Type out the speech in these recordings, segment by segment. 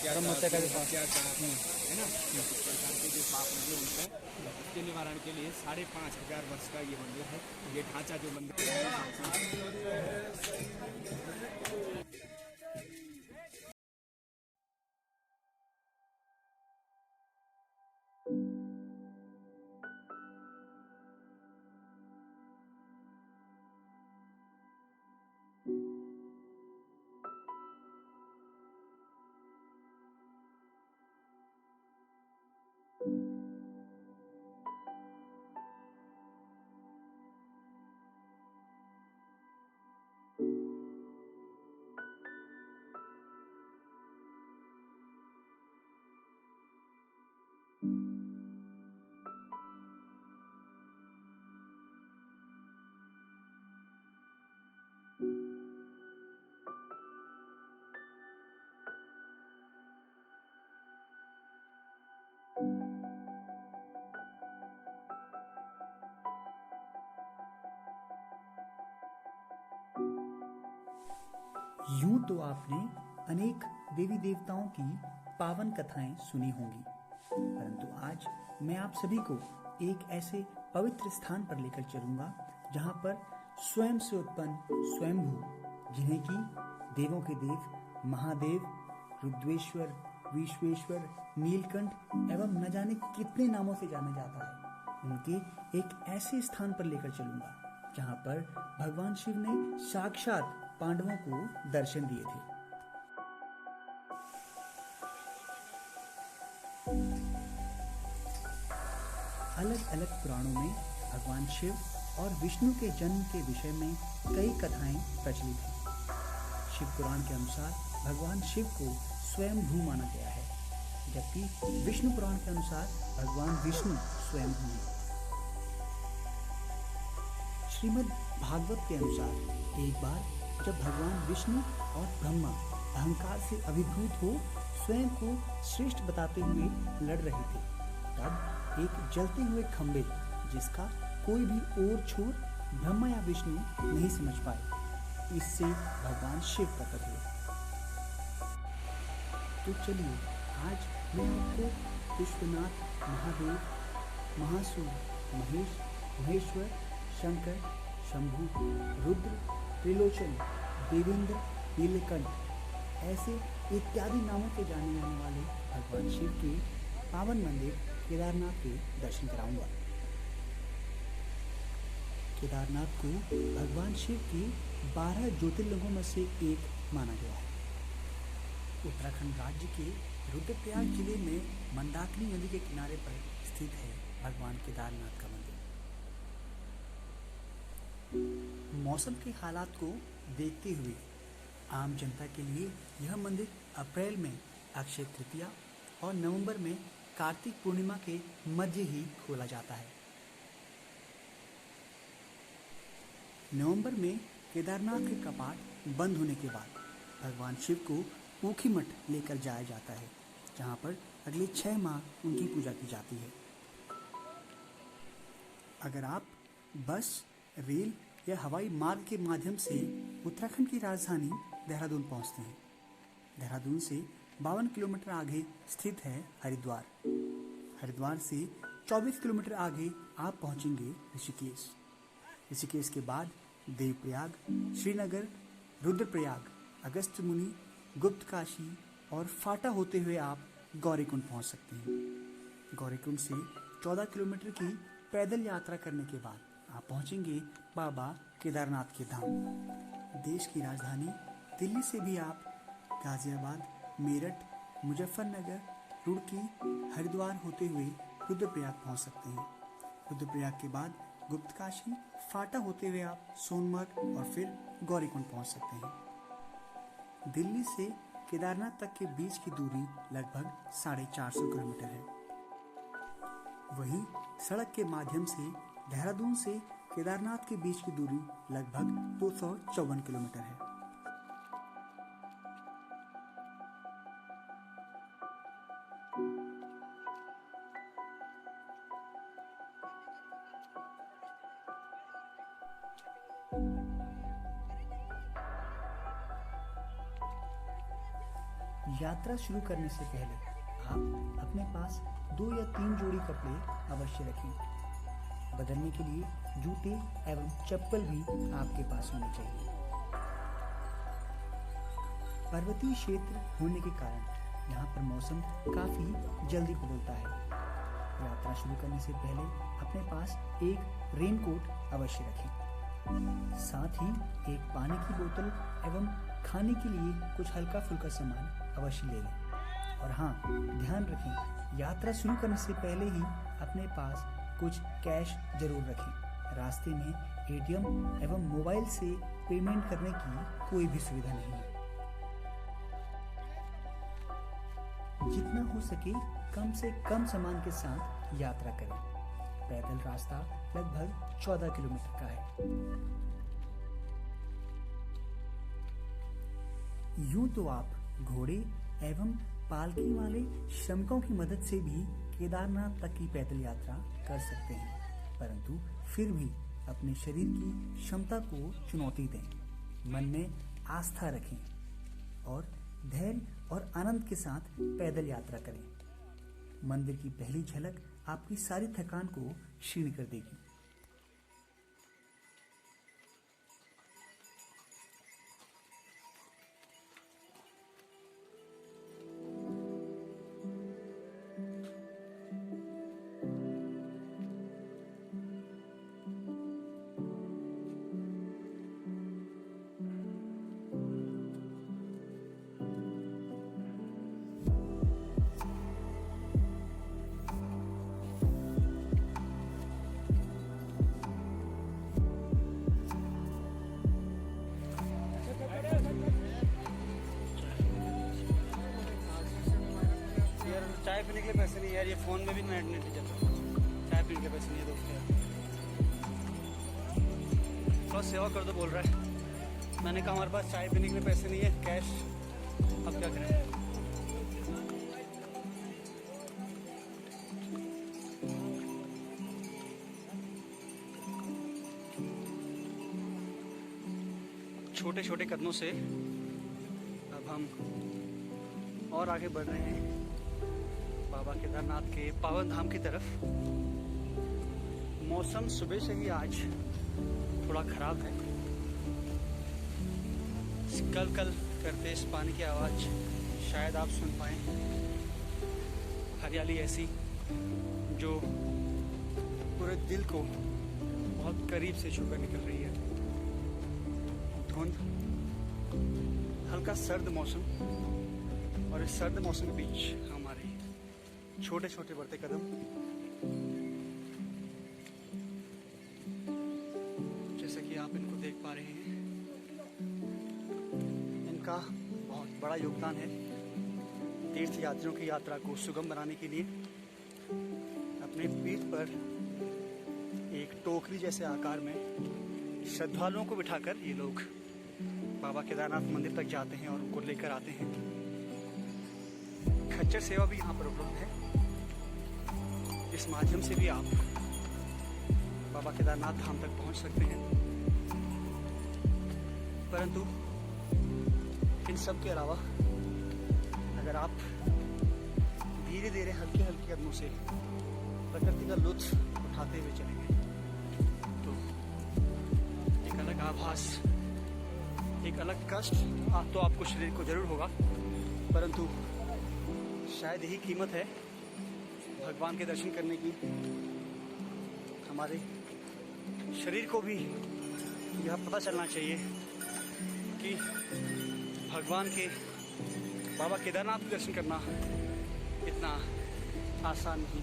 ब्रह्महत्या का अत्याचार है ना, इस प्रकार के जो पाप लगे उन पर उसके निवारण के लिए 5,500 वर्ष का ये मंदिर है। ये ढांचा जो मंदिर यूं तो आपने अनेक देवी देवताओं की पावन कथाएं सुनी होंगी, परंतु आज मैं आप सभी को एक ऐसे पवित्र स्थान पर लेकर चलूंगा जहां पर स्वयं से उत्पन्न स्वयंभू, जिन्हें कि देवों के देव महादेव, रुद्रेश्वर, विश्वेश्वर, नीलकंठ एवं न जाने कितने नामों से जाना जाता है, उनके एक ऐसे स्थान पर लेकर चलूंगा जहां पर भगवान शिव ने साक्षात पांडवों को दर्शन दिए थे। अलग अलग पुराणों में भगवान शिव और विष्णु के जन्म के विषय में कई कथाएं प्रचलित हैं। शिव पुराण के अनुसार भगवान शिव को स्वयं भू माना गया है, जबकि विष्णु पुराण के अनुसार भगवान विष्णु स्वयं भू हैं। श्रीमद् भागवत के अनुसार एक बार जब भगवान विष्णु और ब्रह्मा अहंकार से अभिभूत हो स्वयं को श्रेष्ठ बताते हुए लड़ रहे थे, तब एक जलते हुए खंभे जिसका कोई भी ओर छोर ब्रह्मा या विष्णु नहीं समझ पाए, इससे भगवान शिव प्रकट हुए। तो चलिए आज मैं आपको विश्वनाथ, महादेव, महासूर, महेश, महेश्वर, शंकर, शंभु, रुद्र, त्रिलोचन, देवेंद्र, नीलकंठ ऐसे इत्यादि नामों से जाने जाने वाले भगवान शिव के पावन मंदिर केदारनाथ के दर्शन कराऊंगा। केदारनाथ को भगवान शिव के 12 ज्योतिर्लिंगों में से एक माना गया है। उत्तराखंड राज्य के रुद्रप्रयाग जिले में मंदाकिनी नदी के किनारे पर स्थित है भगवान केदारनाथ का मंदिर। मौसम के हालात को देखते हुए आम जनता के लिए यह मंदिर अप्रैल में अक्षय तृतीया और नवंबर में कार्तिक पूर्णिमा के मध्य ही खोला जाता है। नवंबर में केदारनाथ के कपाट बंद होने के बाद भगवान शिव को ऊखीमठ लेकर जाया जाता है, जहां पर अगले 6 माह उनकी पूजा की जाती है। अगर आप बस, रेल या हवाई मार्ग के माध्यम से उत्तराखंड की राजधानी देहरादून पहुंचते हैं, देहरादून से 52 किलोमीटर आगे स्थित है हरिद्वार। हरिद्वार से 24 किलोमीटर आगे आप पहुंचेंगे ऋषिकेश। ऋषिकेश के बाद देवप्रयाग, श्रीनगर, रुद्रप्रयाग, अगस्त्य मुनि, गुप्त काशी और फाटा होते हुए आप गौरीकुंड पहुंच सकते हैं। गौरीकुंड से 14 किलोमीटर की पैदल यात्रा करने के बाद आप पहुंचेंगे बाबा केदारनाथ के धाम। देश की राजधानी दिल्ली से भी आप गाजियाबाद, मेरठ, मुजफ्फरनगर, रुड़की, हरिद्वार होते हुए रुद्रप्रयाग पहुंच सकते हैं। रुद्रप्रयाग के बाद गुप्तकाशी, फाटा होते हुए आप सोनमर्ग और फिर गौरीकुंड पहुंच सकते हैं। दिल्ली से केदारनाथ तक के बीच की दूरी लगभग 450 किलोमीटर है। वहीं सड़क के माध्यम से देहरादून से केदारनाथ के बीच की दूरी लगभग 254 किलोमीटर है। यात्रा शुरू करने से पहले आप अपने पास 2 या 3 जोड़ी कपड़े अवश्य रखें। बदलने के लिए जूते एवं चप्पल भी आपके पास होने चाहिए। पर्वतीय क्षेत्र होने के कारण यहाँ पर मौसम काफी जल्दी बदलता है। यात्रा शुरू करने से पहले अपने पास एक रेनकोट अवश्य रखें। साथ ही एक पानी की बोतल एवं खाने के लिए कुछ हल्का फुल्का सामान अवश्य ले लें। और हाँ, ध्यान रखें, यात्रा शुरू करने से पहले ही अपने पास कुछ कैश जरूर रखें। रास्ते में एटीएम एवं मोबाइल से पेमेंट करने की कोई भी सुविधा नहीं है। जितना हो सके कम से कम सामान के साथ यात्रा करें। पैदल रास्ता लगभग 14 किलोमीटर का है। यूं तो आप घोड़े एवं पालकी वाले श्रमिकों की मदद से भी केदारनाथ तक की पैदल यात्रा कर सकते हैं, परंतु फिर भी अपने शरीर की क्षमता को चुनौती दें। मन में आस्था रखें और धैर्य और आनंद के साथ पैदल यात्रा करें। मंदिर की पहली झलक आपकी सारी थकान को क्षीण कर देगी। चाय पीने के लिए पैसे नहीं यार, ये फ़ोन में भी नेट नहीं चलता। चाय पीने के पैसे नहीं है दोस्त यार। थोड़ा सेवा कर दो बोल रहा है। मैंने कहा हमारे पास चाय पीने के लिए पैसे नहीं है, कैश। अब क्या करें? छोटे छोटे कदमों से अब हम और आगे बढ़ रहे हैं बाबा केदारनाथ के पावन धाम की तरफ। मौसम सुबह से ही आज थोड़ा खराब है। कल कल करते इस पानी की आवाज़ शायद आप सुन पाएं। हरियाली ऐसी जो पूरे दिल को बहुत करीब से छूकर निकल रही है। धुंध, हल्का सर्द मौसम, और इस सर्द मौसम के बीच हमारे छोटे छोटे बढ़ते कदम जैसे कि आप इनको देख पा रहे हैं, इनका बहुत बड़ा योगदान है तीर्थ यात्रियों की यात्रा को सुगम बनाने के लिए। अपने पीठ पर एक टोकरी जैसे आकार में श्रद्धालुओं को बिठाकर ये लोग बाबा केदारनाथ मंदिर तक जाते हैं और उनको लेकर आते हैं। खच्चर सेवा भी यहाँ पर उपलब्ध है। इस माध्यम से भी आप बाबा केदारनाथ धाम तक पहुँच सकते हैं। परंतु इन सब के अलावा अगर आप धीरे धीरे हल्के हल्के कदमों से प्रकृति का लुत्फ उठाते हुए चलेंगे तो एक अलग आभास, एक अलग कष्ट तो आपको शरीर को जरूर होगा, परंतु शायद यही कीमत है भगवान के दर्शन करने की। हमारे शरीर को भी यह पता चलना चाहिए कि भगवान के बाबा केदारनाथ के दर्शन करना इतना आसान नहीं।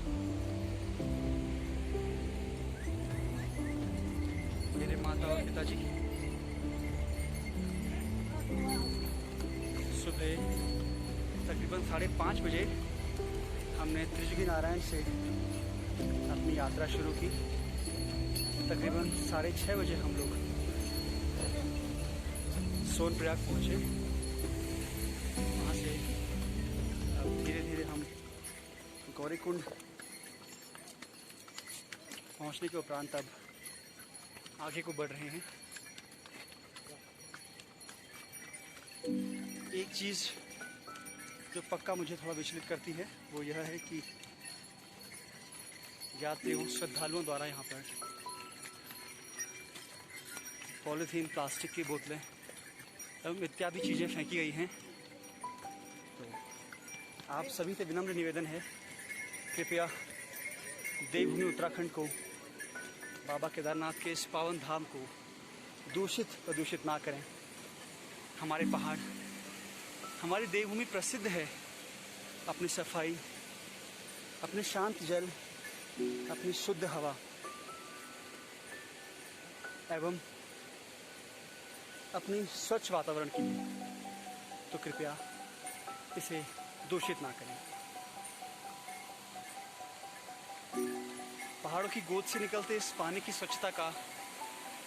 मेरे माता और पिताजी सुबह तकरीबन 5:30 बजे हमने त्रिजुगी नारायण से अपनी यात्रा शुरू की। तकरीबन 6:30 बजे हम लोग सोनप्रयाग पहुँचे। वहाँ से अब धीरे धीरे हम गौरीकुंड पहुँचने के उपरांत अब आगे को बढ़ रहे हैं। एक चीज़ जो पक्का मुझे थोड़ा विचलित करती है वो यह है कि यात्रियों श्रद्धालुओं द्वारा यहाँ पर पॉलीथीन, प्लास्टिक की बोतलें एवं इत्यादि चीज़ें फेंकी गई हैं। तो आप सभी से विनम्र निवेदन है, कृपया देवभूमि उत्तराखंड को, बाबा केदारनाथ के इस पावन धाम को प्रदूषित ना करें। हमारे पहाड़, हमारी देवभूमि प्रसिद्ध है अपनी सफाई, अपने शांत जल, अपनी शुद्ध हवा एवं अपनी स्वच्छ वातावरण के लिए। तो कृपया इसे दूषित ना करें। पहाड़ों की गोद से निकलते इस पानी की स्वच्छता का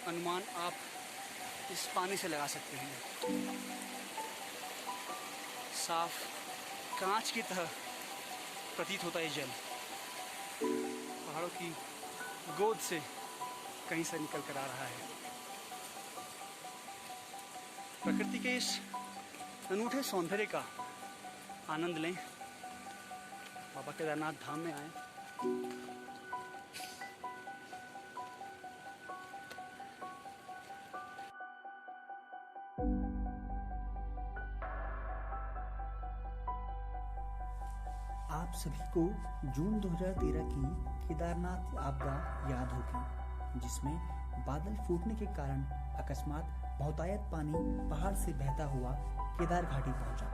अनुमान आप इस पानी से लगा सकते हैं। साफ कांच की तरह प्रतीत होता है जल, पहाड़ों की गोद से कहीं से निकल कर आ रहा है। प्रकृति के इस अनूठे सौंदर्य का आनंद लें, बाबा केदारनाथ धाम में आए। आप सभी को जून 2013 की केदारनाथ आपदा याद होगी, जिसमें बादल फूटने के कारण अकस्मात बहुतायत पानी पहाड़ से बहता हुआ केदार घाटी पहुंचा,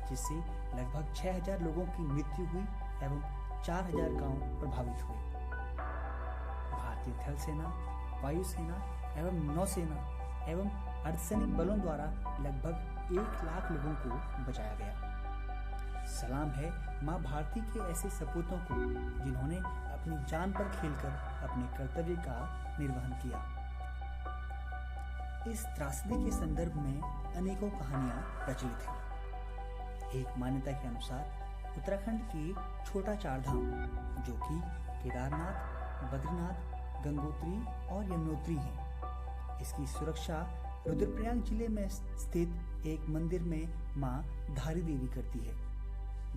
जिससे लगभग 6000 लोगों की मृत्यु हुई एवं 4000 गांव प्रभावित हुए। भारतीय थल सेना, वायुसेना एवं नौसेना एवं अर्धसैनिक बलों द्वारा लगभग 1 लाख लोगों को बचाया गया। सलाम है माँ भारती के ऐसे सपूतों को जिन्होंने अपनी जान पर खेलकर अपने कर्तव्य का निर्वहन किया। इस त्रासदी के संदर्भ में अनेकों कहानियां प्रचलित हैं। एक मान्यता के अनुसार उत्तराखंड के छोटा चार धाम, जो कि केदारनाथ, बद्रीनाथ, गंगोत्री और यमुनोत्री हैं, इसकी सुरक्षा रुद्रप्रयाग जिले में स्थित एक मंदिर में माँ धारी देवी करती है,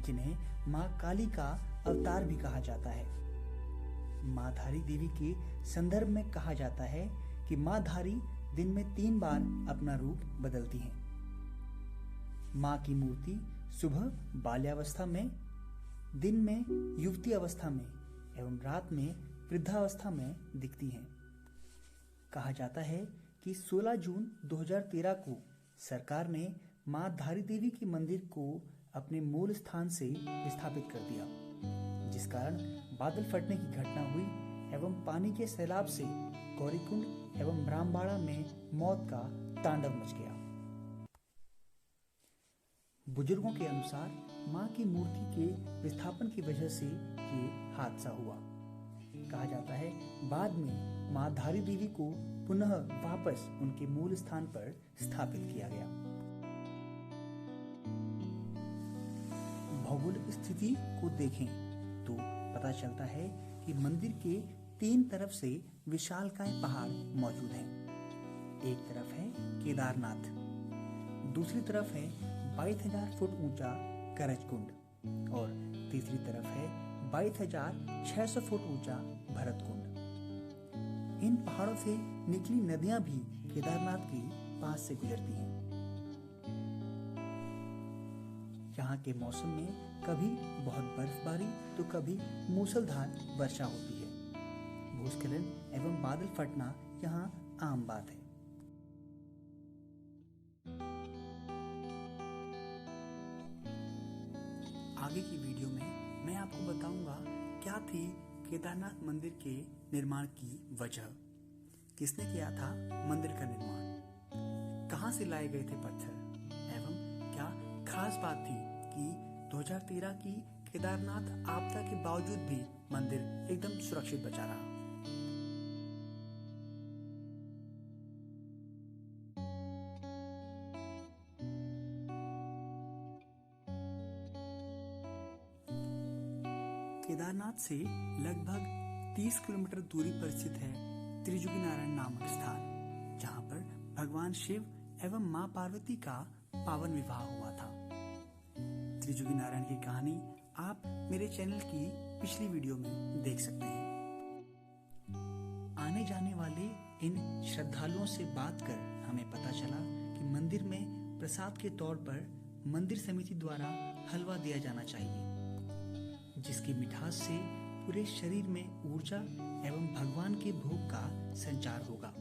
जिन्हें माँ काली का अवतार भी कहा जाता है। माँ धारी देवी के संदर्भ में कहा जाता है कि माँ धारी दिन में 3 बार अपना रूप बदलती हैं। माँ की मूर्ति सुबह बाल्यावस्था में, दिन में युवती अवस्था में एवं रात में वृद्धावस्था में दिखती हैं। कहा जाता है कि 16 जून 2013 को सरकार ने माँ धारी देवी के मंदिर को अपने मूल स्थान से विस्थापित कर दिया, जिस कारण बादल फटने की घटना हुई एवं पानी के सैलाब से गौरीकुंड एवं रामबाड़ा में मौत का तांडव मच गया। बुजुर्गों के अनुसार मां की मूर्ति के विस्थापन की वजह से ये हादसा हुआ। कहा जाता है बाद में मां धारी देवी को पुनः वापस उनके मूल स्थान पर स्थापित किया गया। भौगोलिक स्थिति को देखें तो पता चलता है कि मंदिर के 3 तरफ से विशालकाय पहाड़ मौजूद हैं। एक तरफ है केदारनाथ, दूसरी तरफ है 22,000 फुट ऊंचा करजकुंड और तीसरी तरफ है 22,600 फुट ऊंचा भरतकुंड। इन पहाड़ों से निकली नदियां भी केदारनाथ के पास से गुजरती हैं। यहाँ के मौसम में कभी बहुत बर्फबारी तो कभी मूसलधार वर्षा होती है। भूस्खलन एवं बादल फटना यहाँ आम बात है। आगे की वीडियो में मैं आपको बताऊंगा क्या थी केदारनाथ मंदिर के निर्माण की वजह, किसने किया था मंदिर का निर्माण, कहां से लाए गए थे पत्थर एवं क्या खास बात थी कि 2013 की केदारनाथ आपदा के बावजूद भी मंदिर एकदम सुरक्षित बचा रहा। केदारनाथ से लगभग 30 किलोमीटर दूरी पर स्थित है त्रिजुगी नारायण नामक स्थान, जहां पर भगवान शिव एवं मां पार्वती का पावन विवाह हुआ था। त्रिजुगी नारायण की कहानी आप मेरे चैनल की पिछली वीडियो में देख सकते हैं। आने जाने वाले इन श्रद्धालुओं से बात कर हमें पता चला कि मंदिर में प्रसाद के तौर पर मंदिर समिति द्वारा हलवा दिया जाना चाहिए, जिसकी मिठास से पूरे शरीर में ऊर्जा एवं भगवान के भोग का संचार होगा।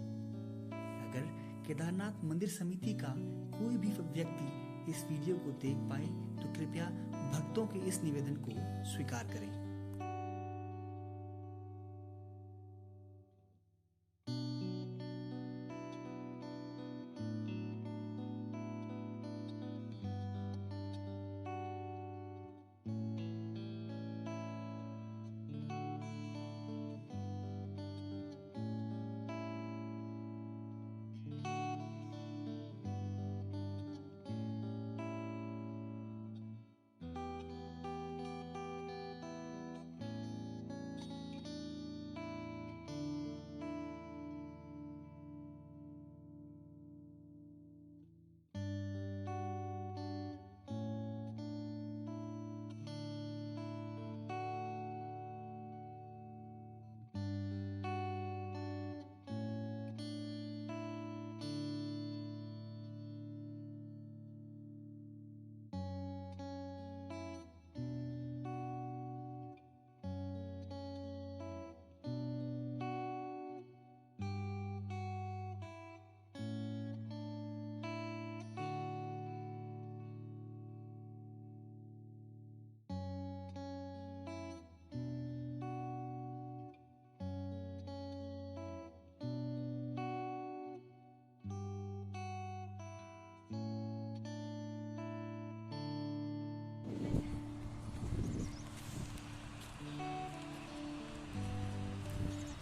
अगर केदारनाथ मंदिर समिति का कोई भी व्यक्ति इस वीडियो को देख पाए तो कृपया भक्तों के इस निवेदन को स्वीकार करें।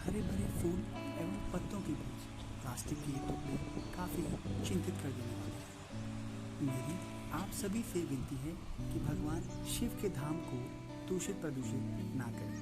हरे भरे फूल एवं पत्तों के बीच प्लास्टिक के ये टुकड़े काफी चिंतित कर देने वाले हैं। मेरी आप सभी से विनती है कि भगवान शिव के धाम को दूषित प्रदूषित ना करें।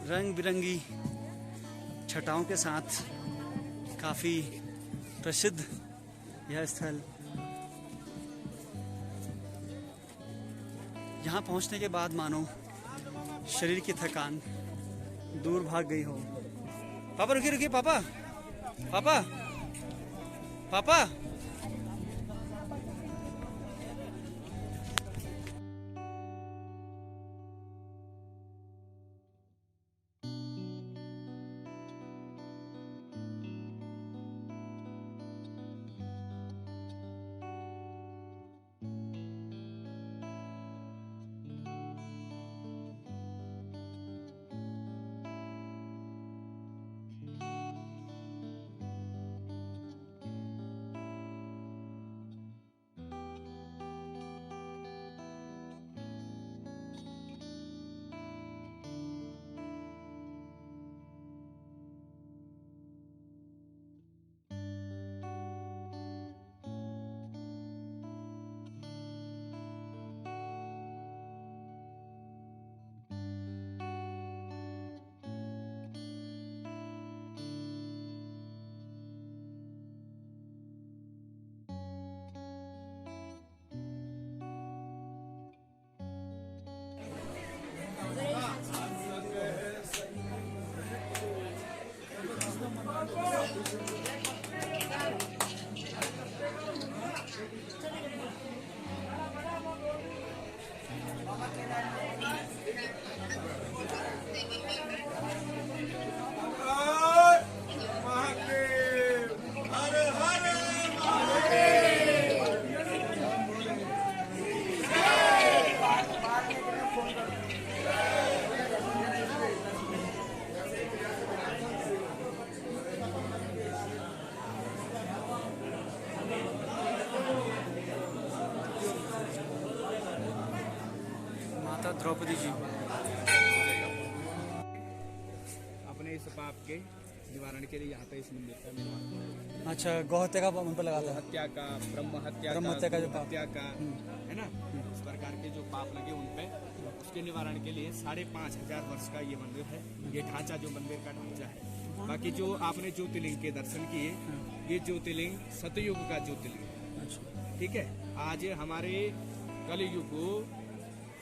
रंग बिरंगी छटाओं के साथ काफी प्रसिद्ध यह स्थल। यहाँ पहुंचने के बाद मानो शरीर की थकान दूर भाग गई हो। पापा रुकिए रुकिए, पापा पापा पापा। द्रौपदी जी। अपने इस पाप के निवारण के लिए यहाँ पे इस मंदिर का निर्माण, अच्छा, गौहत्या का उन पर लगाता है। हत्या का, ब्रह्म हत्या का जो पाप, हत्या का, है ना, इस प्रकार के जो पाप लगे उन पे, उसके निवारण के लिए 5,500 वर्ष का ये मंदिर है। ये ढांचा जो मंदिर का ढांचा है। बाकी जो आपने ज्योतिर्लिंग के दर्शन किए, ये ज्योतिर्लिंग सतयुग का ज्योतिर्लिंग, अच्छा, ठीक है। आज हमारे कलयुग को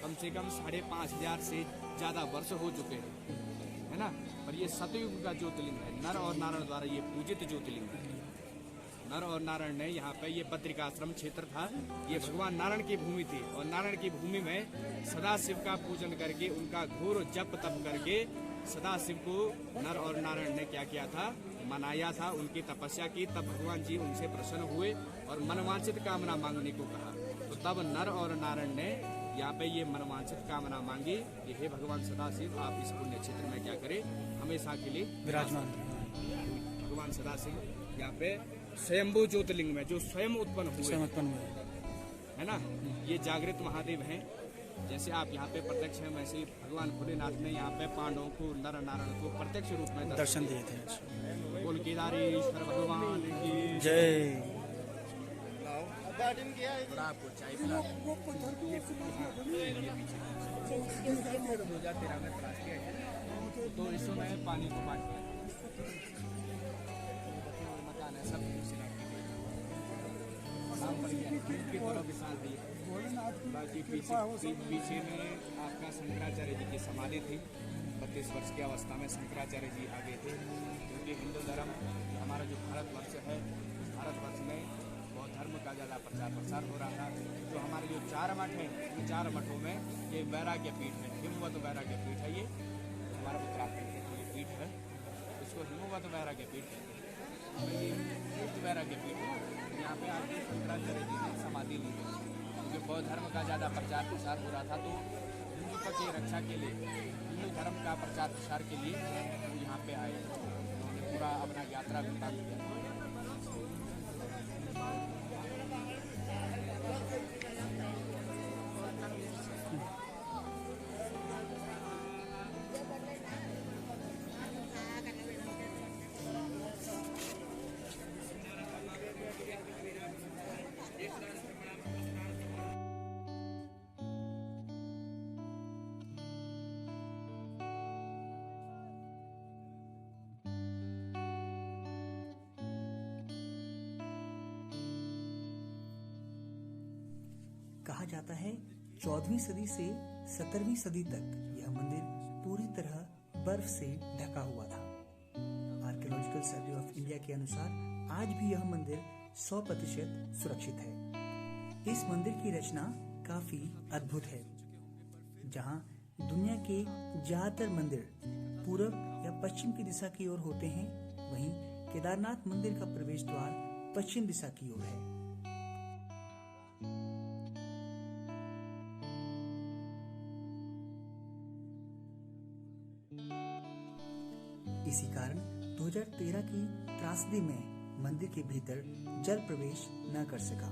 कम से कम 5,500 से ज्यादा वर्ष हो चुके हैं, है ना। पर ये सतयुग का ज्योतिर्लिंग है। नर और नारायण द्वारा ये पूजित ज्योतिर्लिंग है। नर और नारायण ने यहाँ पे, ये बद्रिकाश्रम क्षेत्र था, ये भगवान नारायण की भूमि थी। और नारायण की भूमि में सदाशिव का पूजन करके, उनका घोर जप तप करके सदाशिव को नर और नारायण ने क्या किया था, मनाया था, उनकी तपस्या की। तब भगवान जी उनसे प्रसन्न हुए और मनवांछित कामना मांगने को कहा। तो तब नर और नारायण ने यहाँ पे ये मनवांछित कामना मांगी कि हे भगवान सदाशिव, आप इस पुण्य क्षेत्र में क्या करें, हमेशा के लिए विराजमान। भगवान सदाशिव यहाँ पे स्वयंभू ज्योतिर्लिंग में, जो स्वयं उत्पन्न हुए, है ना, ये जागृत महादेव हैं। जैसे आप यहाँ पे प्रत्यक्ष हैं, वैसे ही भगवान भोलेनाथ ने यहाँ पे पांडवों को, नर नारायण को प्रत्यक्ष रूप में दर्शन दिए थे। बोल केदारेश्वर भगवान की जय। और आपको चाय पिला दें। ये पीछे 2013 में तलाश किया गया। तो इस समय पानी को बांट किया मकान है, सब शाम पड़ गया के थोड़ा विशाल भी है। बाकी पीछे में आपका शंकराचार्य जी की समाधि थी। 32 वर्ष की अवस्था में शंकराचार्य जी आ गए थे, क्योंकि हिंदू धर्म, हमारा जो भारतवर्ष है, भारतवर्ष में बौद्ध धर्म का ज़्यादा प्रचार प्रसार हो रहा था। तो हमारे जो 4 मठ हैं, इन 4 मठों में ये वैराग्य पीठ है, हिमवत वैराग्य पीठ है। ये हमारा उत्तराखंड के जो पीठ है, इसको हिमवत वैराग्य पीठ है। ये युक्त वैराग्य पीठ है। यहाँ पे आके शंकराचार्य जी ने समाधि ली है, क्योंकि बौद्ध धर्म का ज़्यादा प्रचार प्रसार हो रहा था। तो हिंदुत्व की रक्षा के लिए, हिंदू धर्म का प्रचार प्रसार के लिए वो यहाँ पे आए। उन्होंने पूरा अपना यात्रा वृत्तांत किया। कहा जाता है 14वीं सदी से 17वीं सदी तक यह मंदिर पूरी तरह बर्फ से ढका हुआ था। आर्कियोलॉजिकल सर्वे ऑफ इंडिया के अनुसार आज भी यह मंदिर 100% सुरक्षित है। इस मंदिर की रचना काफी अद्भुत है। जहां दुनिया के ज्यादातर मंदिर पूरब या पश्चिम की दिशा की ओर होते हैं, वहीं केदारनाथ मंदिर का प्रवेश द्वार पश्चिम दिशा की ओर है। इसी कारण 2013 की त्रासदी में मंदिर के भीतर जल प्रवेश न कर सका।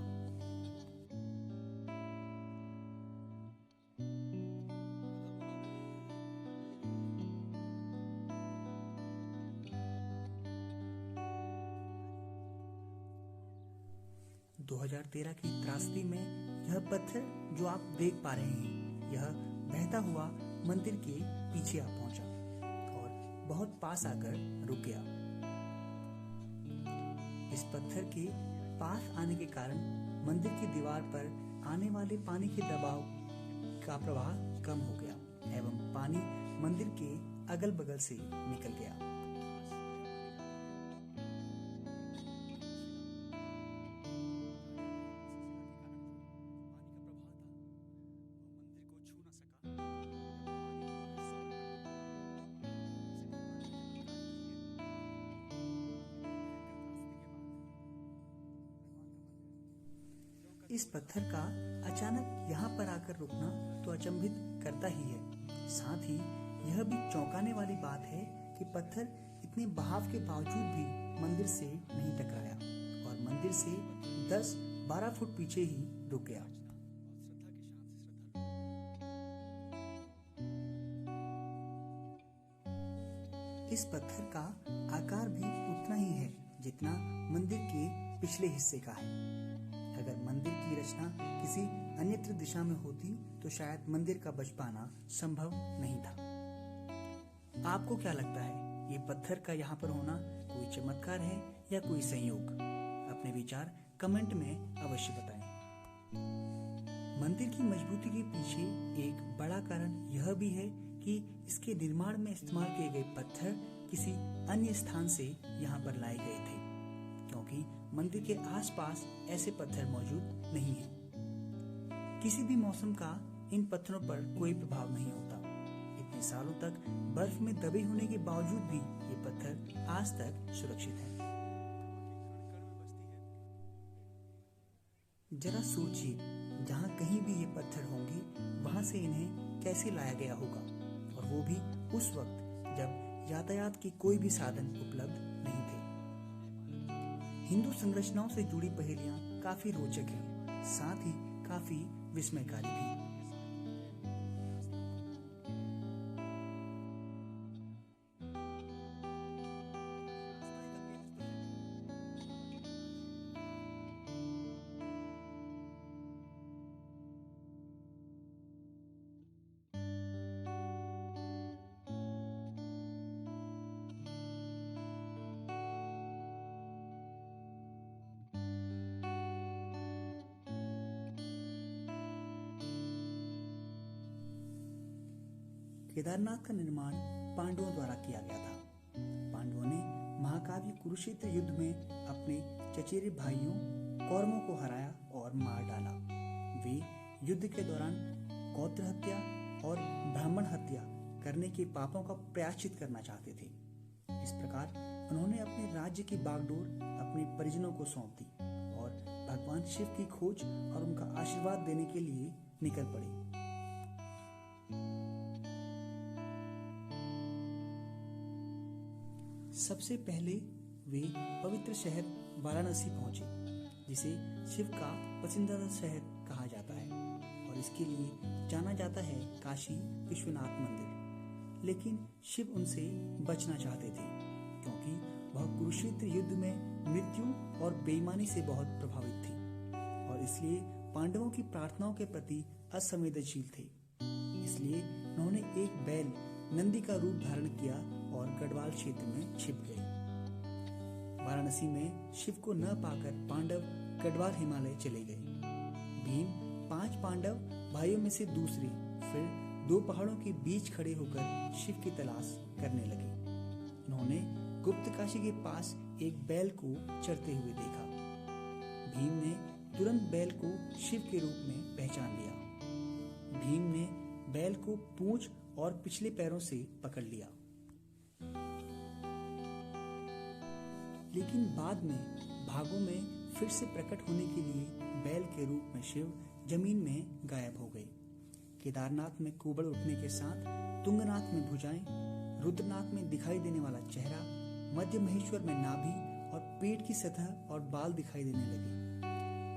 की त्रासदी में यह पत्थर जो आप देख पा रहे हैं, यह बहता हुआ मंदिर के पीछे आ पहुंचा और बहुत पास आकर रुक गया। इस पत्थर के पास आने के कारण मंदिर की दीवार पर आने वाले पानी के दबाव का प्रवाह कम हो गया एवं पानी मंदिर के अगल बगल से निकल गया। इस पत्थर का अचानक यहाँ पर आकर रुकना तो अचंभित करता ही है। साथ ही यह भी चौंकाने वाली बात है कि पत्थर इतने बहाव के बावजूद भी मंदिर से नहीं टकराया और मंदिर से 10-12 फुट पीछे ही रुक गया। इस पत्थर का आकार भी उतना ही है जितना मंदिर के पिछले हिस्से का है। अगर मंदिर की रचना किसी अन्यत्र दिशा में होती तो शायद मंदिर का बच पाना संभव नहीं था। आपको क्या लगता है, ये पत्थर का यहाँ पर होना कोई चमत्कार है या कोई संयोग? अपने विचार कमेंट में अवश्य बताएं। मंदिर की मजबूती के पीछे एक बड़ा कारण यह भी है कि इसके निर्माण में इस्तेमाल किए गए पत्थर किसी अन्य स्थान से यहाँ पर लाए गए थे, क्योंकि मंदिर के आसपास ऐसे पत्थर मौजूद नहीं हैं। किसी भी मौसम का इन पत्थरों पर कोई प्रभाव नहीं होता। इतने सालों तक बर्फ में दबे होने के बावजूद भी ये पत्थर आज तक सुरक्षित हैं। जरा सोचिए, जहाँ कहीं भी ये पत्थर होंगे वहां से इन्हें कैसे लाया गया होगा, और वो भी उस वक्त जब यातायात के कोई भी साधन उपलब्ध नहीं थे। हिंदू संरचनाओं से जुड़ी पहेलियां काफी रोचक हैं, साथ ही काफी विस्मयकारी भी। केदारनाथ का निर्माण पांडवों द्वारा किया गया था। पांडवों ने महाकाव्य कुरुक्षेत्र युद्ध में अपने चचेरे भाइयों कौरवों को हराया और मार डाला। वे युद्ध के दौरान गोत्र हत्या और ब्राह्मण हत्या करने के पापों का प्रायश्चित करना चाहते थे। इस प्रकार उन्होंने अपने राज्य की बागडोर अपने परिजनों को सौंप दी और भगवान शिव की खोज और उनका आशीर्वाद देने के लिए निकल पड़े। सबसे पहले वे पवित्र शहर वाराणसी पहुंचे, जिसे शिव का पसंदीदा शहर कहा जाता है और इसके लिए जाना जाता है काशी विश्वनाथ मंदिर। लेकिन शिव उनसे बचना चाहते थे, क्योंकि वह कुरुक्षेत्र युद्ध में मृत्यु और बेईमानी से बहुत प्रभावित थे और इसलिए पांडवों की प्रार्थनाओं के प्रति असंवेदनशील थे। इसलिए उन्होंने एक बैल नंदी का रूप धारण किया और गढ़वाल क्षेत्र में छिप गए। वाराणसी में शिव को न पाकर पांडव गढ़वाल हिमालय चले गए। भीम 5 पांडव भाइयों में से दूसरे फिर 2 पहाड़ों के बीच खड़े होकर शिव की तलाश करने लगे। उन्होंने गुप्तकाशी के पास एक बैल को चरते हुए देखा। भीम ने तुरंत बैल को शिव के रूप में पहचान लिया। भीम ने बैल को पूंछ और पिछले पैरों से पकड़ लिया, लेकिन बाद में भागों में फिर से प्रकट होने के लिए बैल के रूप में शिव जमीन में गायब हो गए। केदारनाथ में कुबड़ उठने के साथ तुंगनाथ में भुजाएं, रुद्रनाथ में दिखाई देने वाला चेहरा, मध्य महेश्वर में नाभि और पेट की सतह और बाल दिखाई देने लगे।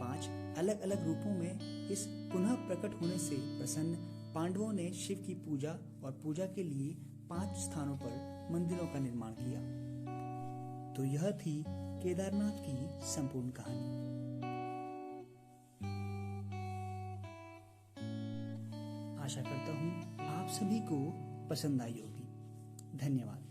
5 अलग अलग रूपों में इस पुनः प्रकट होने से प्रसन्न पांडवों ने शिव की पूजा और पूजा के लिए 5 स्थानों पर मंदिरों का निर्माण किया। तो यह थी केदारनाथ की संपूर्ण कहानी। आशा करता हूँ आप सभी को पसंद आई होगी। धन्यवाद।